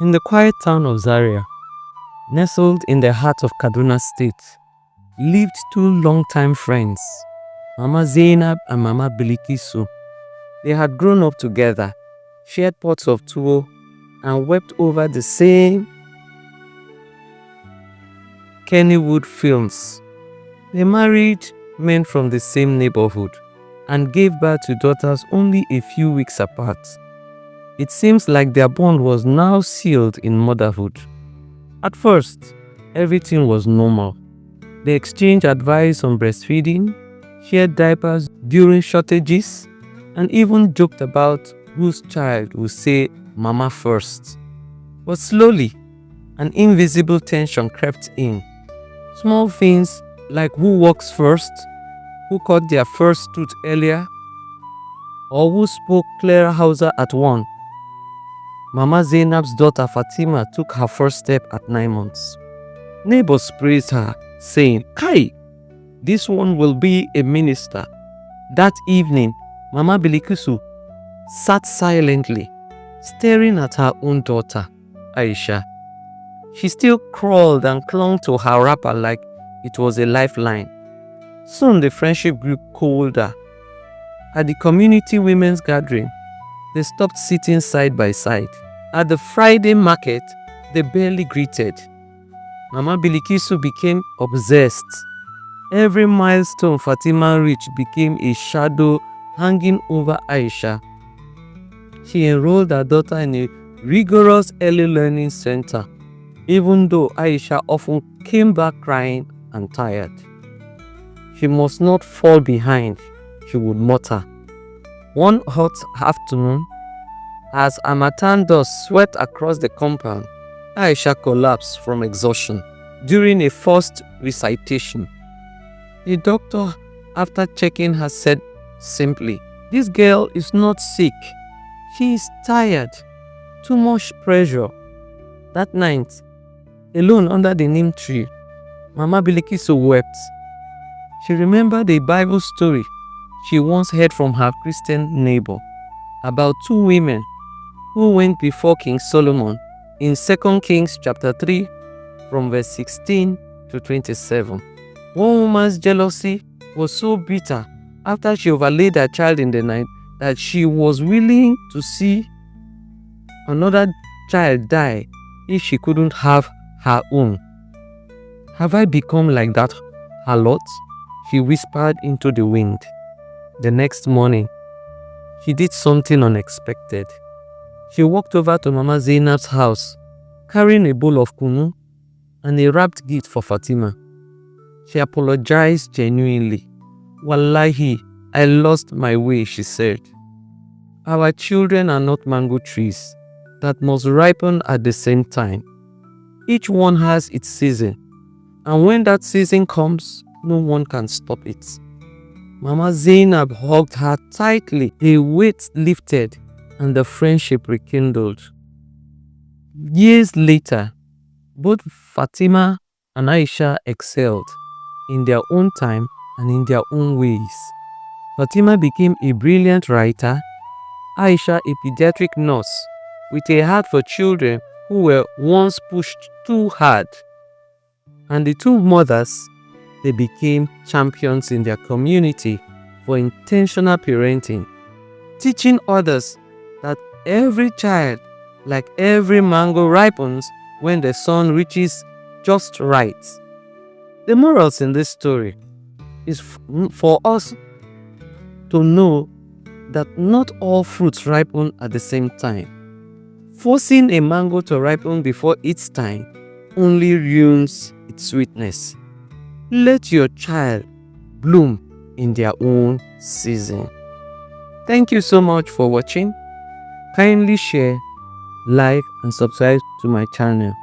In the quiet town of Zaria, nestled in the heart of Kaduna State, lived two longtime friends, Mama Zainab and Mama Bilikisu. They had grown up together, shared pots of tuwo, and wept over the same Kennywood films. They married men from the same neighborhood and gave birth to daughters only a few weeks apart. It seems like their bond was now sealed in motherhood. At first, everything was normal. They exchanged advice on breastfeeding, shared diapers during shortages, and even joked about whose child would say mama first. But slowly, an invisible tension crept in. Small things like who walks first, who cut their first tooth earlier, or who spoke clearer Hausa at one. Mama Zainab's daughter Fatima took her first step at 9 months. Neighbors praised her, saying, "Kai, this one will be a minister." That evening, Mama Bilikisu sat silently, staring at her own daughter, Aisha. She still crawled and clung to her wrapper like it was a lifeline. Soon the friendship grew colder. At the community women's gathering, they stopped sitting side by side. At the Friday market, they barely greeted. Mama Bilikisu became obsessed. Every milestone Fatima reached became a shadow hanging over Aisha. She enrolled her daughter in a rigorous early learning center, even though Aisha often came back crying and tired. "She must not fall behind," she would mutter. One hot afternoon, as harmattan dust swept across the compound, Aisha collapsed from exhaustion during a first recitation. The doctor, after checking her, said simply, "This girl is not sick. She is tired. Too much pressure." That night, alone under the neem tree, Mama Bilikisu wept. She remembered a Bible story she once heard from her Christian neighbor about two women who went before King Solomon in 2 Kings chapter 3 from verse 16 to 27. One woman's jealousy was so bitter after she overlaid her child in the night that she was willing to see another child die if she couldn't have her own. "Have I become like that harlot?" she whispered into the wind. The next morning, she did something unexpected. She walked over to Mama Zainab's house, carrying a bowl of kunu and a wrapped gift for Fatima. She apologized genuinely. "Wallahi, I lost my way," she said. "Our children are not mango trees that must ripen at the same time. Each one has its season, and when that season comes, no one can stop it." Mama Zainab hugged her tightly. The weight lifted and the friendship rekindled. Years later, both Fatima and Aisha excelled in their own time and in their own ways. Fatima became a brilliant writer, Aisha a pediatric nurse with a heart for children who were once pushed too hard. And the two mothers, they became champions in their community for intentional parenting, teaching others that every child, like every mango, ripens when the sun reaches just right. The morals in this story is for us to know that not all fruits ripen at the same time. Forcing a mango to ripen before its time only ruins its sweetness. Let your child bloom in their own season. Thank you so much for watching. Kindly share, like, and subscribe to my channel.